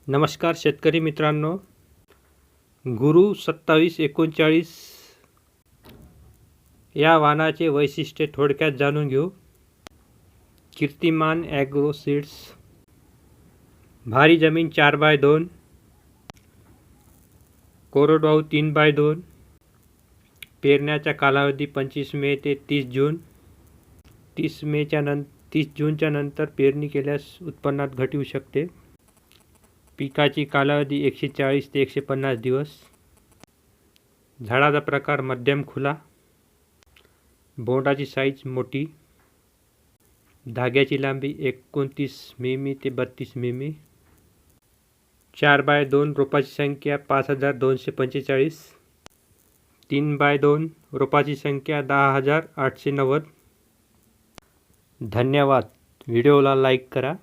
नमस्कार शेतकरी मित्रांनो, गुरु 2739 या वाहनाचे वैशिष्ट्ये थोडक्यात जाणून घेऊ. कीर्तिमान ॲग्रो सीड्स. भारी जमीन 4x2, कोरडवाहू 3x2, पेरण्याचा कालावधी 25 मे ते 30 जून. 30 जूनच्या नंतर पेरणी केल्यास उत्पन्नात घट येऊ शकते. पिकाची कालावधी 140 ते 150 दिवस. झाडाचा प्रकार मध्यम खुला. बोंडाची साईज मोठी. धाग्याची लांबी 29 मिमी ते 32 मिमी. 4x2 रोपाची संख्या 5245. 3x2 रोपाची संख्या 10890. धन्यवाद. व्हिडिओला लाईक करा.